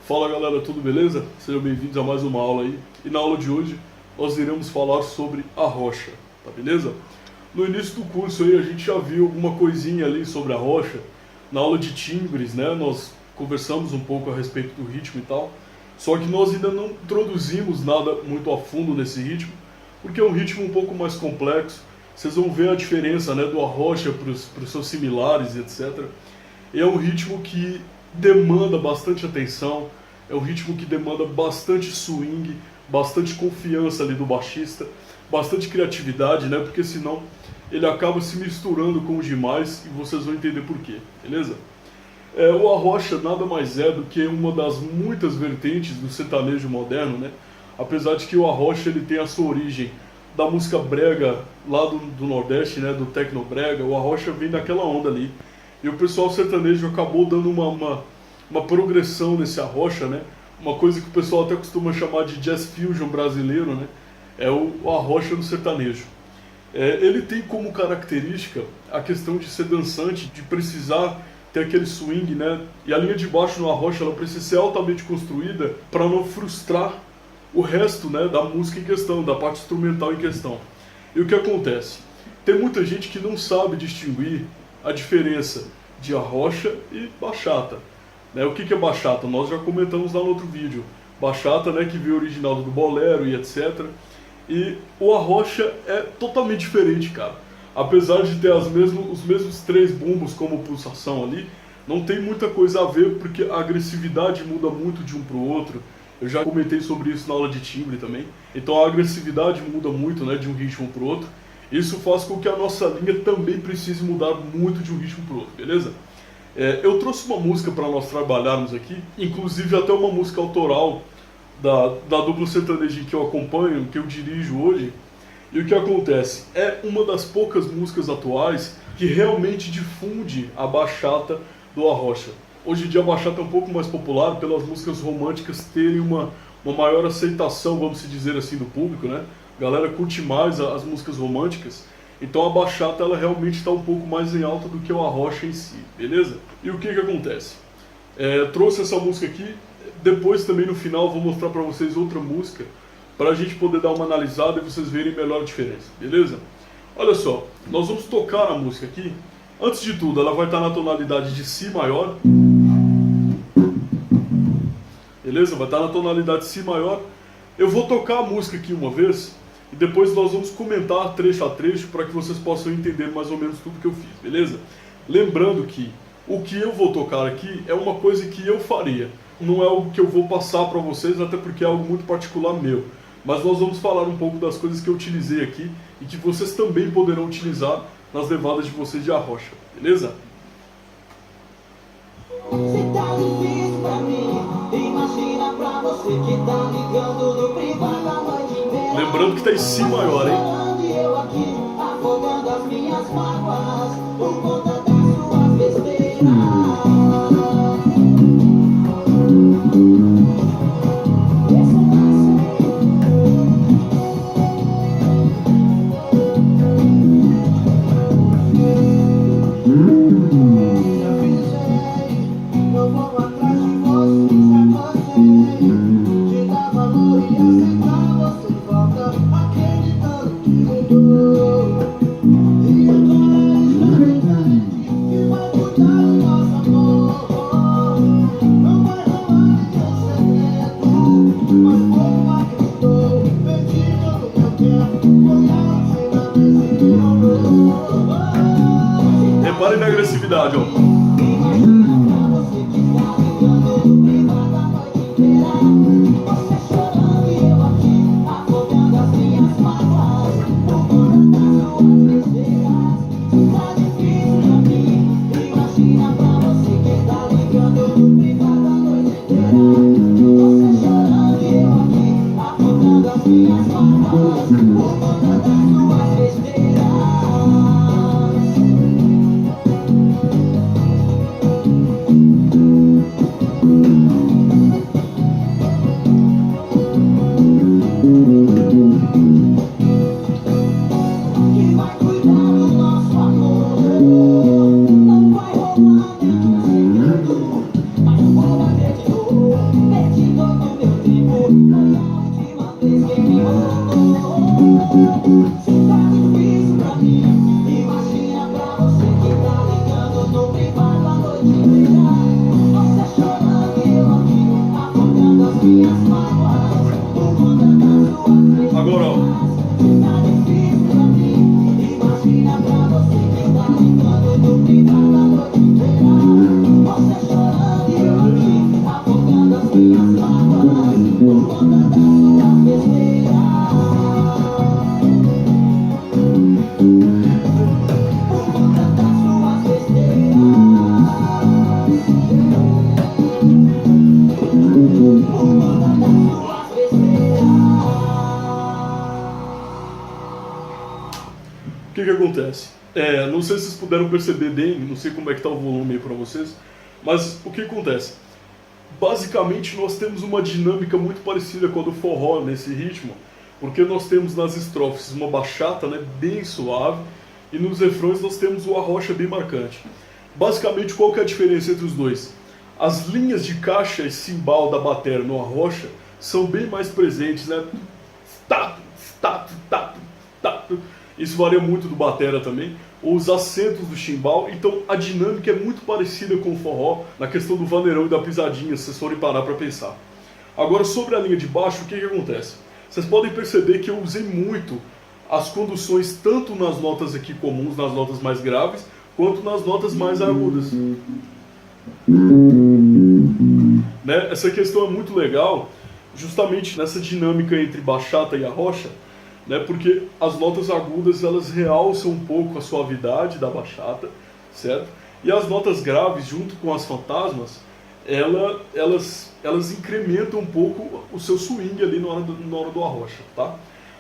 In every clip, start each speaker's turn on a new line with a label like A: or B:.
A: Fala galera, tudo beleza? Sejam bem-vindos a mais uma aula aí. E na aula de hoje nós iremos falar sobre a rocha, tá beleza? No início do curso aí a gente já viu alguma coisinha ali sobre a rocha. Na aula de timbres, né, nós conversamos um pouco a respeito do ritmo e tal. Só que nós ainda não introduzimos nada muito a fundo nesse ritmo, porque é um ritmo um pouco mais complexo. Vocês vão ver a diferença, né, do arrocha para os seus similares, etc. É um ritmo que demanda bastante atenção, é um ritmo que demanda bastante swing, bastante confiança ali do baixista, bastante criatividade, né, porque senão ele acaba se misturando com os demais e vocês vão entender por quê, beleza? O arrocha nada mais é do que uma das muitas vertentes do sertanejo moderno, né? Apesar de que o arrocha ele tem a sua origem da música brega lá do Nordeste, né? Do tecnobrega, o arrocha vem daquela onda ali. E o pessoal sertanejo acabou dando uma progressão nesse arrocha, né? Uma coisa que o pessoal até costuma chamar de jazz fusion brasileiro, né? É o arrocha no sertanejo. Ele tem como característica a questão de ser dançante, de precisar ter aquele swing, né? E a linha de baixo no arrocha ela precisa ser altamente construída para não frustrar o resto, né, da música em questão, da parte instrumental em questão. E o que acontece? Tem muita gente que não sabe distinguir a diferença de arrocha e bachata. O que é bachata? Nós já comentamos lá no outro vídeo. Bachata, né, que veio original do bolero e etc. E o arrocha é totalmente diferente, cara. Apesar de ter os mesmos três bumbos como pulsação ali, não tem muita coisa a ver, porque a agressividade muda muito de um para o outro. Eu já comentei sobre isso na aula de timbre também. Então a agressividade muda muito, né, de um ritmo para o outro. Isso faz com que a nossa linha também precise mudar muito de um ritmo para o outro, beleza? Eu trouxe uma música para nós trabalharmos aqui, inclusive até uma música autoral da dupla sertaneja que eu acompanho, que eu dirijo hoje. E o que acontece? É uma das poucas músicas atuais que realmente difunde a bachata do arrocha. Hoje em dia a bachata é um pouco mais popular pelas músicas românticas terem uma maior aceitação, vamos dizer assim, do público, né? A galera curte mais as músicas românticas. Então a bachata ela realmente está um pouco mais em alta do que o arrocha em si, beleza? E o que acontece? Trouxe essa música aqui, depois também no final vou mostrar para vocês outra música, para a gente poder dar uma analisada e vocês verem melhor a diferença, beleza? Olha só, nós vamos tocar a música aqui. Antes de tudo, ela vai estar na tonalidade de Si maior. Beleza? Vai estar na tonalidade de Si maior. Eu vou tocar a música aqui uma vez e depois nós vamos comentar trecho a trecho para que vocês possam entender mais ou menos tudo que eu fiz, beleza? Lembrando que o que eu vou tocar aqui é uma coisa que eu faria. Não é algo que eu vou passar para vocês, até porque é algo muito particular meu. Mas nós vamos falar um pouco das coisas que eu utilizei aqui e que vocês também poderão utilizar nas levadas de vocês de arrocha, beleza? Lembrando que tá em Si maior, hein? Reparem na agressividade, ó. Agora, ó. O que acontece? Não sei se vocês puderam perceber bem, não sei como é que está o volume aí para vocês, mas o que acontece? Basicamente nós temos uma dinâmica muito parecida com a do forró nesse ritmo, porque nós temos nas estrofes uma bachata, né, bem suave, e nos refrões nós temos o arrocha bem marcante. Basicamente, qual que é a diferença entre os dois? As linhas de caixa e cimbal da bateria no arrocha são bem mais presentes, né? Tato, tato, tato, tato. Isso varia muito do batera também. Os acentos do chimbal, então a dinâmica é muito parecida com o forró na questão do vaneirão e da pisadinha, se vocês forem parar para pensar. Agora, sobre a linha de baixo, o que acontece? Vocês podem perceber que eu usei muito as conduções tanto nas notas aqui comuns, nas notas mais graves, quanto nas notas mais agudas. Né? Essa questão é muito legal, justamente nessa dinâmica entre bachata e arrocha, né? Porque as notas agudas elas realçam um pouco a suavidade da bachata, certo? E as notas graves, junto com as fantasmas, elas incrementam um pouco o seu swing ali na hora do arrocha, tá?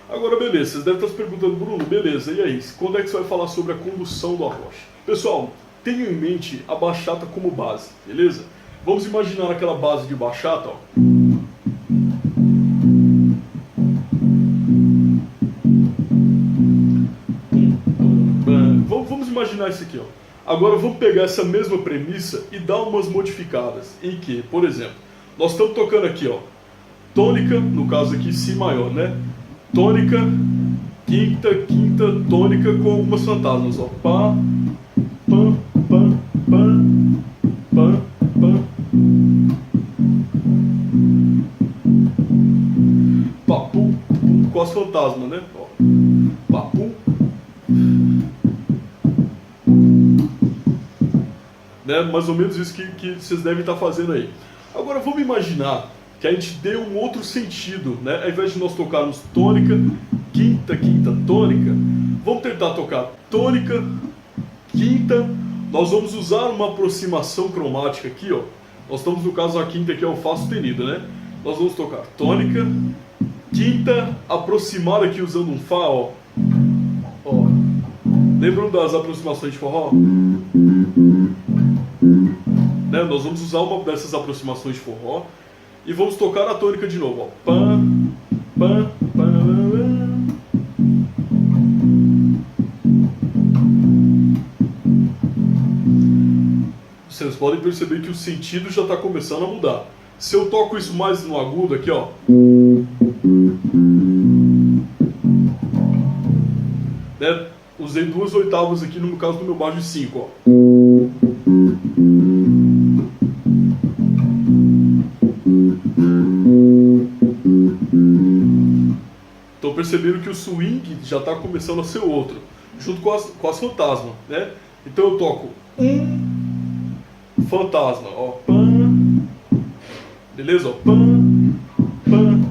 A: Agora, beleza, vocês devem estar se perguntando, Bruno, beleza, e aí, quando é que você vai falar sobre a condução do arrocha? Pessoal, tenham em mente a bachata como base, beleza? Vamos imaginar aquela base de bachata, ó. Vamos imaginar isso aqui, ó. Agora vamos pegar essa mesma premissa e dar umas modificadas. Em que, por exemplo, nós estamos tocando aqui, ó, tônica, no caso aqui Si maior, né? Tônica, quinta, tônica com algumas fantasmas, ó. Pá, pam, pam, pam, pam, pam. Papu, pum, com as fantasmas, né? Ó. Papu. Né? Mais ou menos isso que vocês devem estar fazendo aí. Agora vamos imaginar que a gente dê um outro sentido, né? Ao invés de nós tocarmos tônica, quinta, tônica, vamos tentar tocar tônica, quinta, nós vamos usar uma aproximação cromática aqui, ó. Nós estamos no caso a quinta que é o Fá sustenido, né? Nós vamos tocar tônica, quinta, aproximar aqui usando um Fá, ó. Ó. Lembram das aproximações de forró? Né? Nós vamos usar uma dessas aproximações de forró e vamos tocar a tônica de novo, ó. Pam, pam, pam. Vocês podem perceber que o sentido já está começando a mudar. Se eu toco isso mais no agudo aqui, ó, né? Usei 2 oitavas aqui no caso do meu baixo de 5, ó. Estão percebendo que o swing já está começando a ser outro, junto com as fantasmas, né? Então eu toco fantasma, ó, pam, beleza, ó, pam, pam,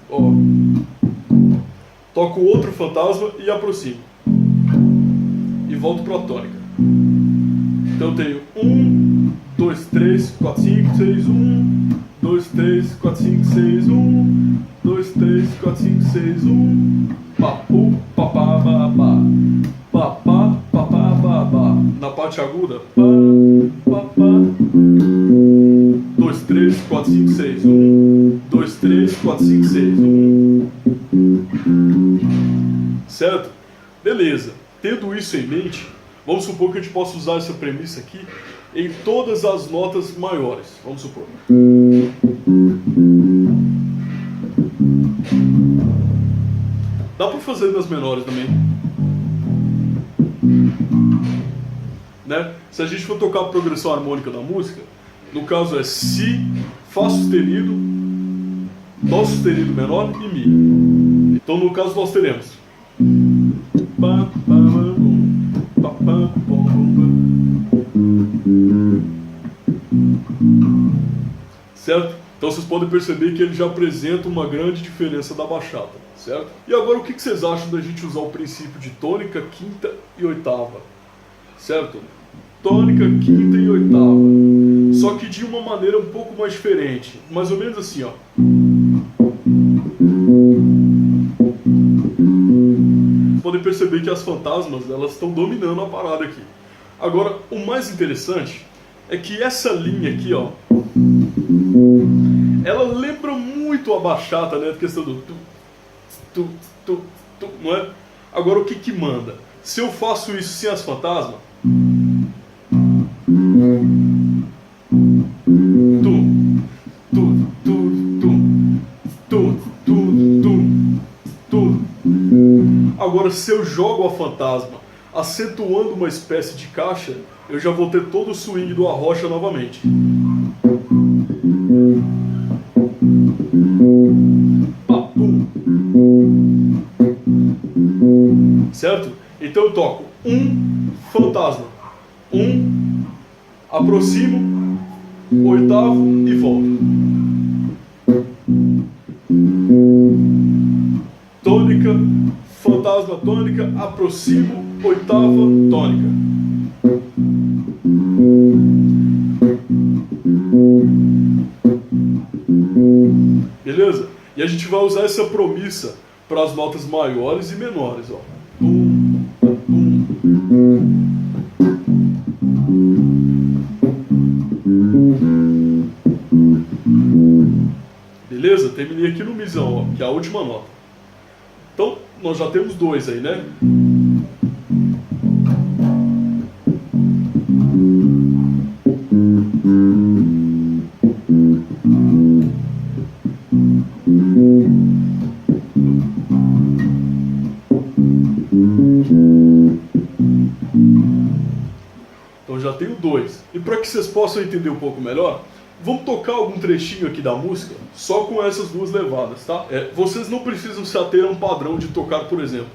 A: ó, toco outro fantasma e aproximo, e volto para a tônica. Então eu tenho 1, 2, 3, 4, 5, 6, 1, 2, 3, 4, 5, 6, 1, 2, 3, 4, 5, 6, 1, papu, papá, babá, papá, papá, babá. Na parte aguda, pá, papá, 2, 3, 4, 5, 6, 1, 2, 3, 4, 5, 6, 1. Certo? Beleza. Tendo isso em mente, vamos supor que a gente possa usar essa premissa aqui em todas as notas maiores. Vamos supor. Dá pra fazer nas menores também. Né? Se a gente for tocar a progressão harmônica da música, no caso é Si, Fá sustenido, Dó sustenido menor e Mi. Então no caso nós teremos certo? Então vocês podem perceber que ele já apresenta uma grande diferença da baixada, certo? E agora o que vocês acham da gente usar o princípio de tônica, quinta e oitava? Certo? Tônica, quinta e oitava. Só que de uma maneira um pouco mais diferente. Mais ou menos assim, ó. Podem perceber que as fantasmas, elas estão dominando a parada aqui. Agora, o mais interessante é que essa linha aqui, ó, ela lembra muito a bachata, né? A questão do tu, não é? Agora, o que que manda? Se eu faço isso sem as fantasmas, Agora, se eu jogo a fantasma acentuando uma espécie de caixa, eu já vou ter todo o swing do arrocha novamente. Papum. Certo? Então eu toco um fantasma, um, aproximo, oitavo e volto. Tônica, fantasma, tônica, aproximo, oitava, tônica. Beleza? E a gente vai usar essa promissa para as notas maiores e menores, ó. Beleza? Terminei aqui no misão, ó, que é a última nota. Então, nós já temos dois aí, né? Então já tenho dois. E para que vocês possam entender um pouco melhor, vamos tocar algum trechinho aqui da música só com essas duas levadas, tá? Vocês não precisam se ater a um padrão de tocar, por exemplo,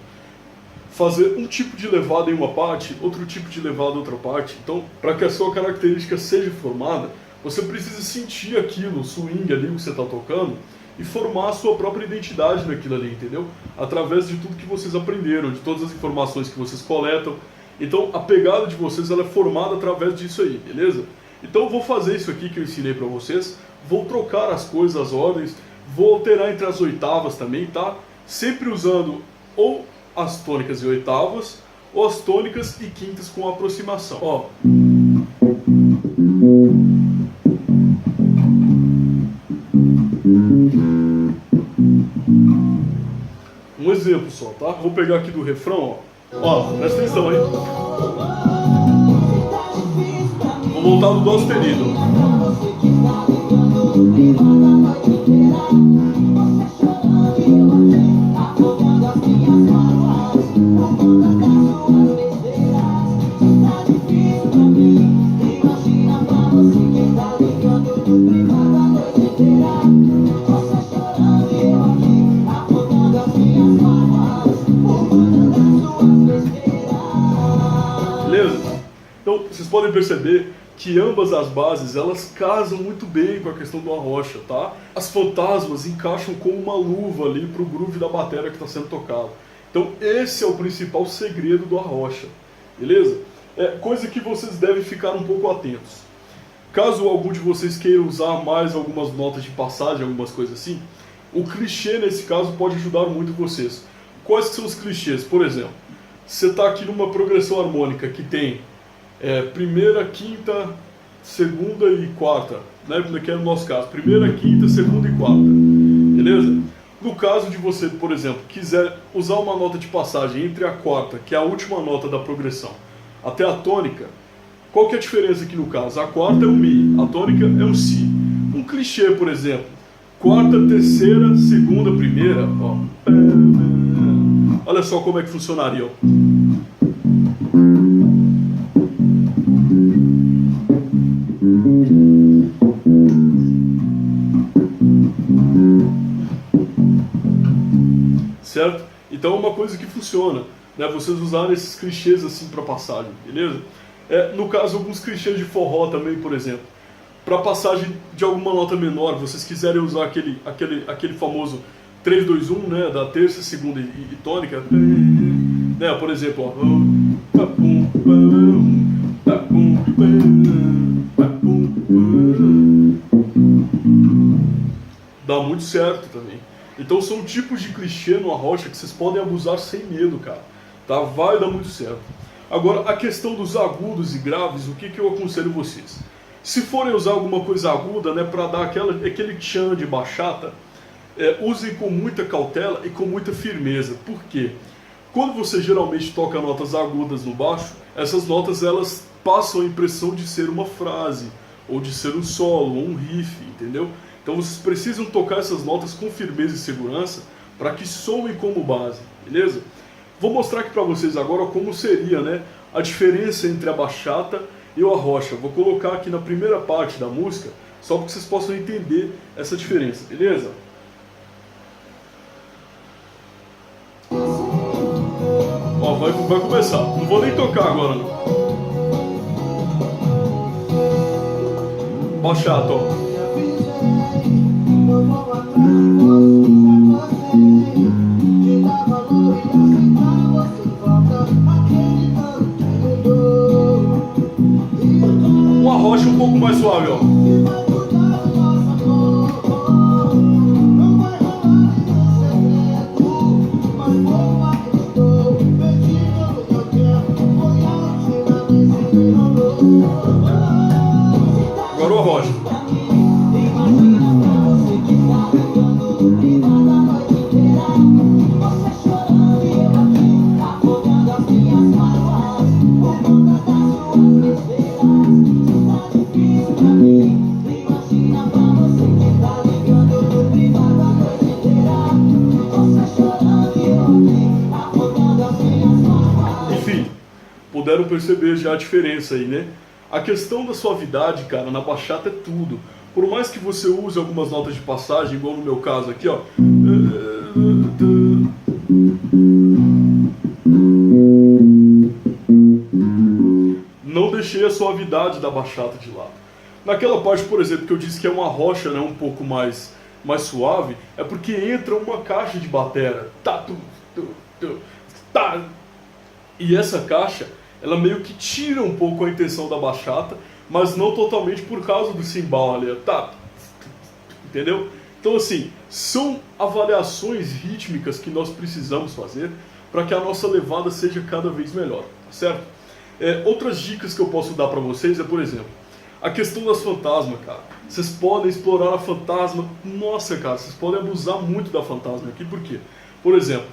A: fazer um tipo de levada em uma parte, outro tipo de levada em outra parte. Então, para que a sua característica seja formada, você precisa sentir aquilo, o swing ali que você está tocando, e formar a sua própria identidade naquilo ali, entendeu? Através de tudo que vocês aprenderam, de todas as informações que vocês coletam. Então, a pegada de vocês ela é formada através disso aí, beleza? Então eu vou fazer isso aqui que eu ensinei para vocês, vou trocar as coisas, as ordens, vou alterar entre as oitavas também, tá? Sempre usando ou as tônicas e oitavas, ou as tônicas e quintas com aproximação. Ó. Um exemplo só, tá? Vou pegar aqui do refrão, ó. Ó, presta atenção aí. Vou voltar no Dó sustenido. Beleza? Então, vocês podem perceber que ambas as bases, elas casam muito bem com a questão do arrocha, tá? As fantasmas encaixam como uma luva ali pro groove da bateria que está sendo tocado. Então esse é o principal segredo do arrocha, beleza? Coisa que vocês devem ficar um pouco atentos. Caso algum de vocês queira usar mais algumas notas de passagem, algumas coisas assim, o clichê nesse caso pode ajudar muito vocês. Quais são os clichês? Por exemplo, você está aqui numa progressão harmônica que tem primeira, quinta, segunda e quarta, né? Que é no nosso caso, primeira, quinta, segunda e quarta, beleza? No caso de você, por exemplo, quiser usar uma nota de passagem entre a quarta, que é a última nota da progressão, até a tônica, qual que é a diferença aqui no caso? A quarta é um Mi, a tônica é um Si. Um clichê, por exemplo, quarta, terceira, segunda, primeira, ó. Olha só como é que funcionaria, ó. Certo? Então é uma coisa que funciona, né? Vocês usarem esses clichês assim para passagem, beleza? No caso, alguns clichês de forró também, por exemplo. Para passagem de alguma nota menor, vocês quiserem usar aquele famoso 3, 2, 1, né? Da terça, segunda e tônica, né? Por exemplo, ó. Dá muito certo também. Então são tipos de clichê no arrocha que vocês podem abusar sem medo, cara. Tá? Vai dar muito certo. Agora, a questão dos agudos e graves, o que eu aconselho vocês? Se forem usar alguma coisa aguda, né, para dar aquele tchan de bachata, usem com muita cautela e com muita firmeza. Por quê? Quando você geralmente toca notas agudas no baixo, essas notas elas passam a impressão de ser uma frase, ou de ser um solo, ou um riff, entendeu? Então vocês precisam tocar essas notas com firmeza e segurança para que soem como base, beleza? Vou mostrar aqui para vocês agora como seria, né, a diferença entre a bachata e o arrocha. Vou colocar aqui na primeira parte da música, só para que vocês possam entender essa diferença, beleza? Ó, vai começar. Não vou nem tocar agora, não. Bachata, ó. Um arrocha um pouco mais suave, ó. Agora o arrocha. Enfim, puderam perceber já a diferença aí, né? A questão da suavidade, cara, na bachata é tudo. Por mais que você use algumas notas de passagem, igual no meu caso aqui, ó. Não deixei a suavidade da bachata de lado. Naquela parte, por exemplo, que eu disse que é uma rocha, né, um pouco mais suave, é porque entra uma caixa de batera. Tá. E essa caixa, ela meio que tira um pouco a intenção da bachata, mas não totalmente por causa do cimbal ali, tá? Entendeu? Então assim, são avaliações rítmicas que nós precisamos fazer para que a nossa levada seja cada vez melhor, tá certo? Outras dicas que eu posso dar para vocês é, por exemplo, a questão das fantasmas, cara. Vocês podem explorar a fantasma. Nossa, cara, vocês podem abusar muito da fantasma aqui, por quê? Por exemplo,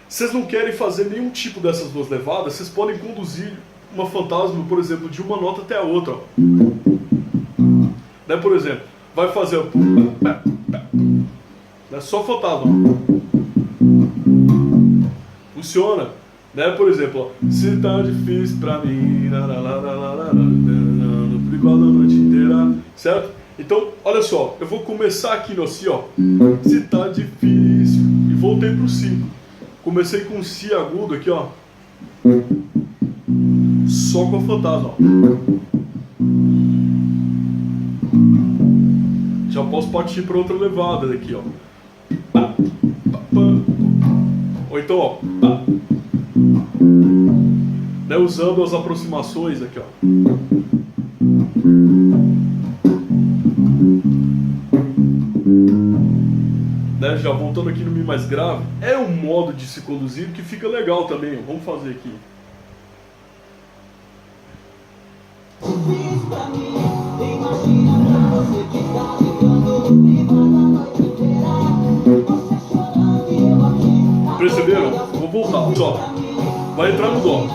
A: vocês não querem fazer nenhum tipo dessas duas levadas, vocês podem conduzir uma fantasma, por exemplo, de uma nota até a outra. Ó. Né, por exemplo, vai fazer né, só fantasma. Funciona. Né, por exemplo, ó. Se tá difícil pra mim, igual a noite inteira, certo? Então, olha só, eu vou começar aqui no Si, ó. Se tá difícil. E voltei pro Si. Comecei com um Si agudo aqui, ó. Só com a fantasma, ó. Já posso partir para outra levada daqui, ó. Ou então, ó. Né, usando as aproximações aqui, ó. Né, já voltando aqui no Mi mais grave, é um modo de se conduzir que fica legal também. Vamos fazer aqui. Perceberam? Vou voltar, só. Vai entrar no Dó.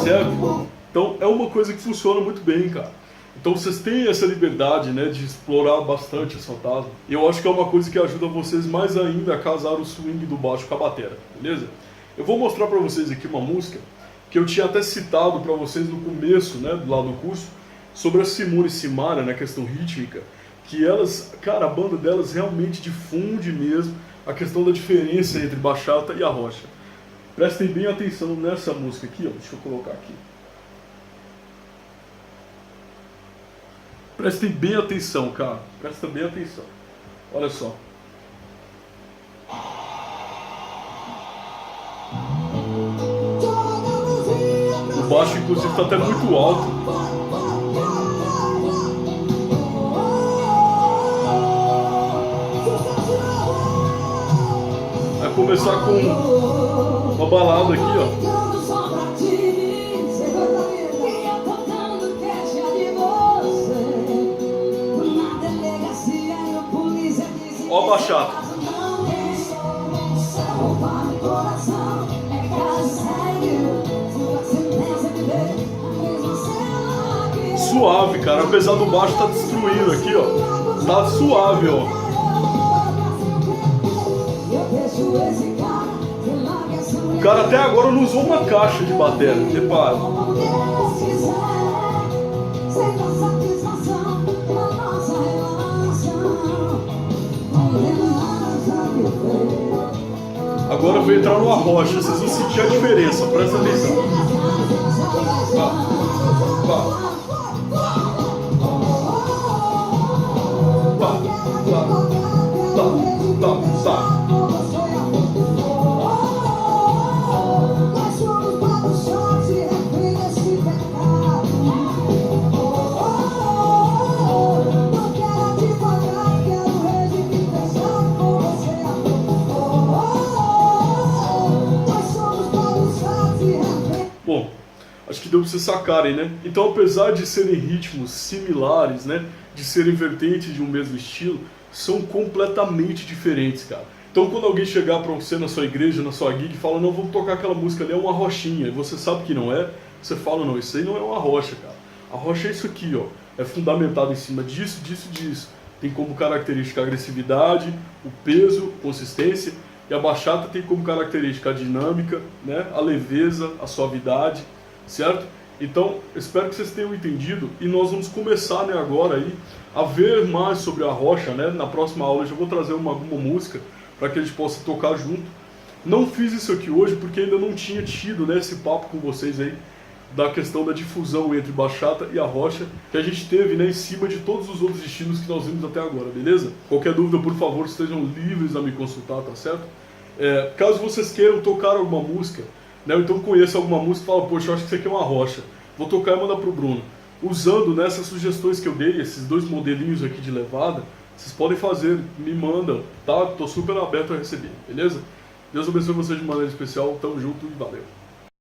A: Certo? Então é uma coisa que funciona muito bem, cara. Então vocês têm essa liberdade, né, de explorar bastante esse fantasma. E eu acho que é uma coisa que ajuda vocês mais ainda a casar o swing do baixo com a batera, beleza? Eu vou mostrar pra vocês aqui uma música que eu tinha até citado pra vocês no começo, né, do lado do curso, sobre a Simone e Simaria, na questão rítmica, que elas, cara, a banda delas realmente difunde mesmo a questão da diferença entre bachata e arrocha. Prestem bem atenção nessa música aqui, ó, deixa eu colocar aqui. Prestem bem atenção, cara. Presta bem atenção. Olha só. O baixo, inclusive, está até muito alto. Vai começar com uma balada aqui, ó. Ó a bachata. Suave, cara. Apesar do baixo tá destruído aqui, ó. Tá suave, ó. O cara até agora não usou uma caixa de bateria, repara. Agora eu vou entrar no arrocha, vocês vão sentir a diferença, presta atenção. Tá. Bom, acho que deu pra vocês sacarem, né? Então, apesar de serem ritmos similares, né, de serem vertentes de um mesmo estilo, são completamente diferentes, cara. Então, quando alguém chegar pra você na sua igreja, na sua gig, e fala, não, vamos tocar aquela música ali, é uma rochinha, e você sabe que não é, você fala, não, isso aí não é uma rocha, cara. A rocha é isso aqui, ó, é fundamentado em cima disso, disso. Tem como característica a agressividade, o peso, consistência, e a bachata tem como característica a dinâmica, né, a leveza, a suavidade, certo? Então, espero que vocês tenham entendido e nós vamos começar, né, agora aí a ver mais sobre a rocha, né? Na próxima aula eu já vou trazer alguma música para que a gente possa tocar junto. Não fiz isso aqui hoje porque ainda não tinha tido, né, esse papo com vocês aí da questão da difusão entre bachata e a rocha que a gente teve, né, em cima de todos os outros estilos que nós vimos até agora, beleza? Qualquer dúvida, por favor, estejam livres a me consultar, tá certo? Caso vocês queiram tocar alguma música, né, ou então conheça alguma música e fala, poxa, eu acho que isso aqui é uma rocha, vou tocar e mandar pro Bruno. Usando nessas sugestões que eu dei, esses dois modelinhos aqui de levada, vocês podem fazer, me mandam, tá? Tô super aberto a receber, beleza? Deus abençoe vocês de maneira especial, tamo junto e valeu!